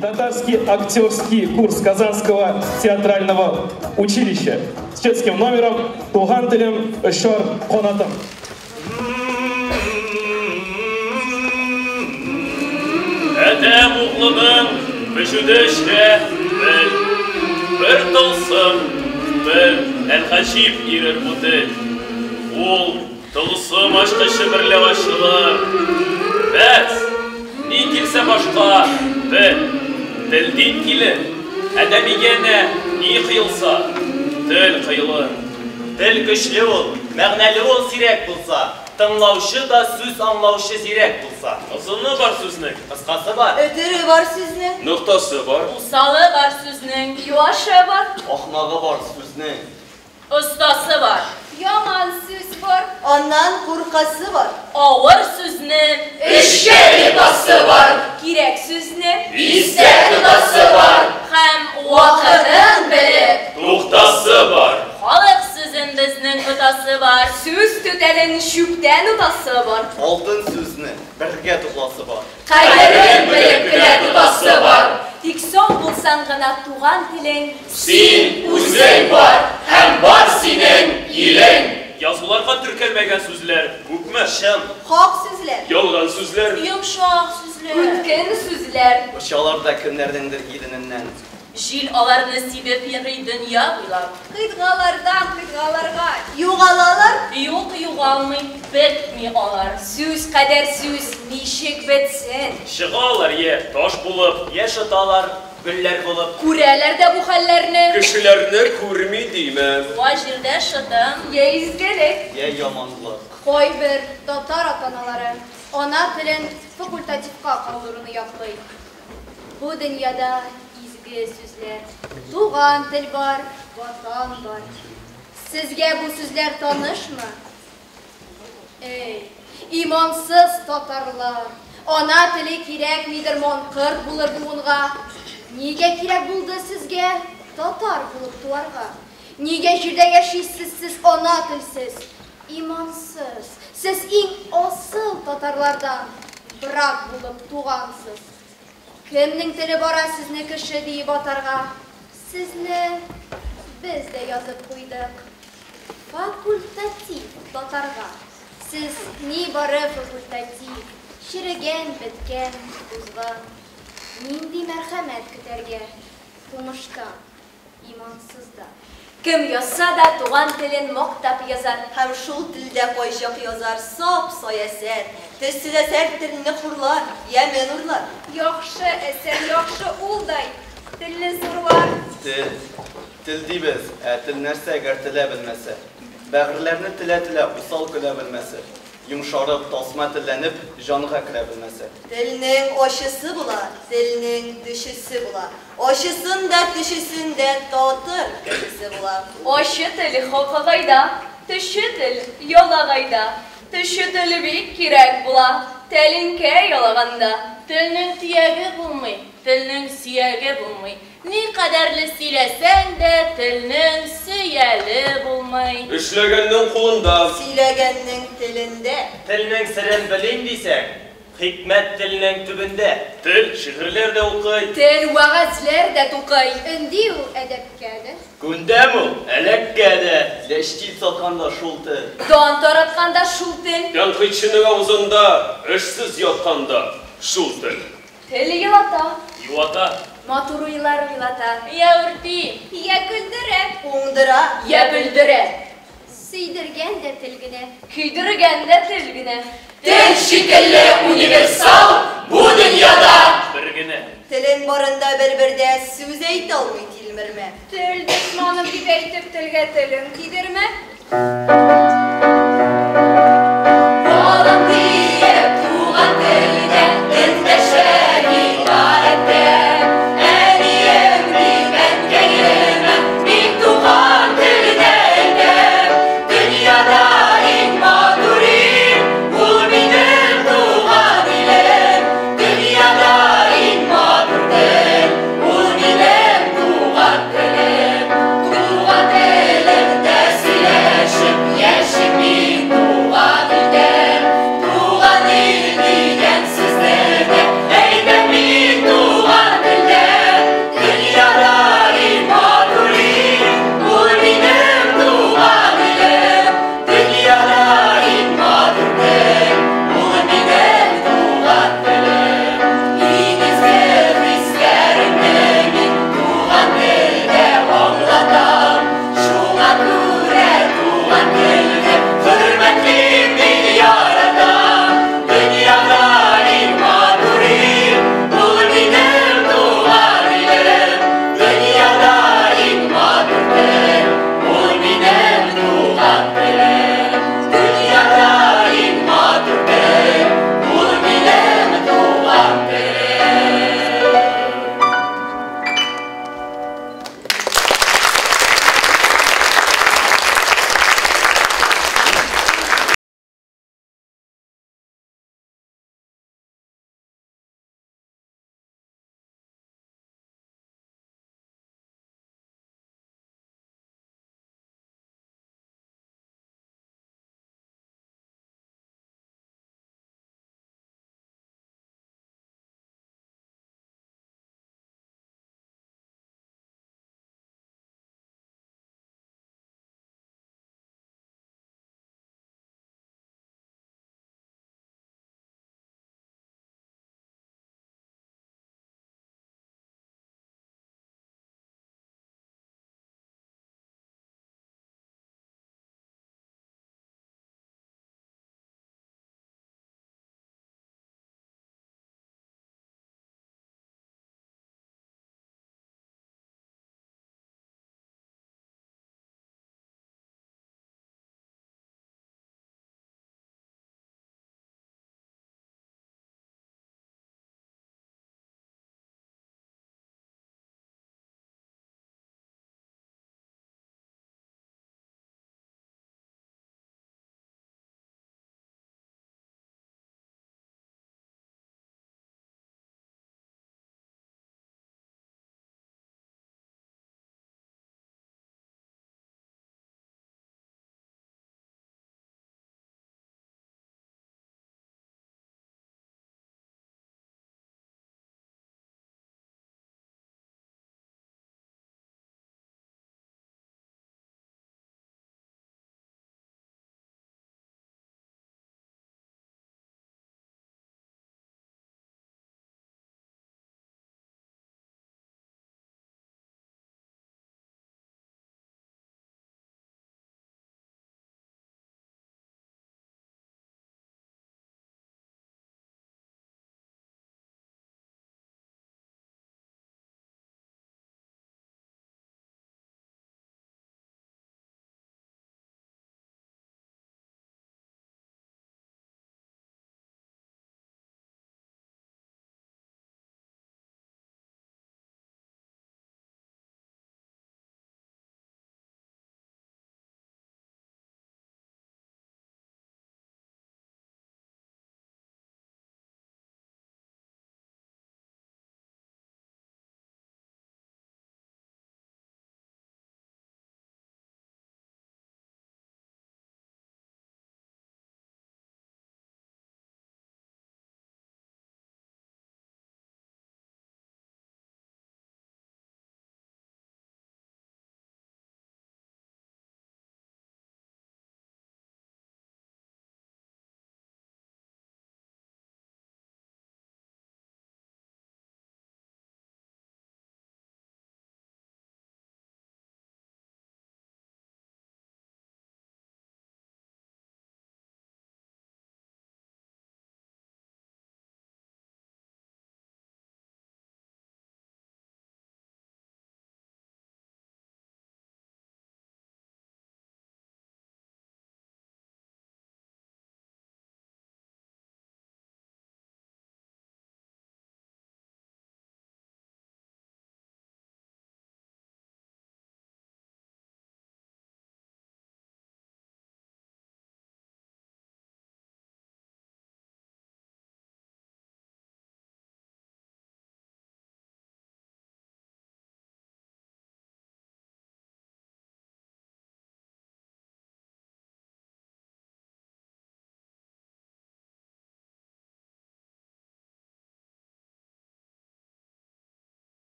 татарский актерский курс Казанского театрального училища с чешским номером «Туган телем Шор Конатом». Әдәм углының бүжүдеште бір тылсым, бір әл-хашип ирер бұтыл. Ол тылсым ашқышы бірлі ашылыр. Бәс, не келсе башқа, бір тілден келір. Әдәмигені не қиылса, тіл қиылыр. Тіл күшлі ол, мәғнәлі ол сирек болса, тыңлаушы да сөз аңлаушы зирек болса. Ұзыны бар сөзнің, қысқасы бар. Өтірі бар сөзнің. Нұқтасы бар. Усалы бар сөзнің. Юашы бар. Ақмағы бар сөзнің. Ұстасы бар. Яман сөз бар. Аннан қорқасы бар. Ауыр сөзнің. Ішке рибасы бар. Керек сөзнің. Исте тұтасы бар. Һәм Уақытын біліп. Туқтасы бар. Халық сөзін біздің ұтасы бар. Сөз түтәлін шүптен ұтасы бар. Алтын сөзні бірге тұласы бар. Қайырын біліп кіле тұтасы бар. Тик соң болсан ғана туған тілің. Син үзең бар, һәм бар синең илең. Yazılarga türkelmegen sözler, hükmü, Шым, Хақ сөзлер. yalgan sözler, Йомшақ сөзлер. Үткен сөзлер. ұшаларда кімдердіңдір илінінен. Жил аларны сибеп йөрий дөнья буйлап. Қыйтғалардан қыйтғаларға юғалалар. Юк югалмый, бетми алар. Сөз қадәр сөз нишек бетсен. Шығалар е, таш булып, Еш ұталар, гүллер болып. Күрәләр дә бу хәлләрне. кешеләрне күрми димәм. Ва җирдә шытым. Я изгелек. Е яманлық. Кайбер татар атаналары ана телен факультативка калдыруны яклый. Бу дөньяда изге сүзләр, туган тел бар, ватан бар. Сезгә бу сүзләр танышмы? Эй, имансыз татарлар, ана теле кирәк мидер монкыр булыр буынга. Нигә кирәк булды сезгә татар булып туарга? Нигә җирдә яшисез сез ана телсез, имансыз? Сез иң асыл татарлардан брак булып тугансыз. Кемнең теле бара сезне кеше дип атарга? Сезне без дә язып куйдык. Факультатив татарга. Сез ни бары факультатив, ширегән беткән узган. Нинди мәрхәмәт көтәргә тумыштан, имансызда. Кем язса да туган телен мактап язар. Һәм шул телдә кайчак язар сап саясәт. Төссез әсәр телне хурлар, ямен урлар. Яхшы әсәр яхшы улдай. Телне зурлар. Тел дейбіз, тел нәрсә әгәр телә белмәсә. Бәгырьләрне телә-телә, усал көлә белмәсә. Йомшарып, тасма телләнеп, жанга керә белмәсә. Телнең ашысы була, телнең төшесе була. Ашысын да төшесен дә татыр кешесе була. Ашы теле хакыгайда, төшү тел ялагайда. Төшү теле бик кирәк була, теленкә ялаганда. Телнең тияге булмый, телнең сөяге булмый. Ни кадәрле сөйләсәң дә, телнең сөяле булмый. Эшләгәннең кулында, Сөйләгәннең телендә. Телнең сирен белим дисәң, хикмәт телнең төбендә. тел шигырьләрдә укый, Тел вәгазьләр дә тукай. Инди ул әдәпкәдә. Күндәм ул, әләккәдә, ләштил сатканда шул тел. Дан таратканда шул тел. янкыйтчының авызында, эшсез ятканда, шул тел. Тел елата, Юата, матур уйлар уйлата. Я үрти, Я күлдерә, уңдыра. Я белдерә, Сөйдергән дә тел генә. көйдергән дә тел генә. Тел шикелле универсал бу дөньяда. бер генә. Телен барында бер-бердә сүз әйтә алмый тилмермә. Тел дошманым дип әйтеп телгә телен кидермә.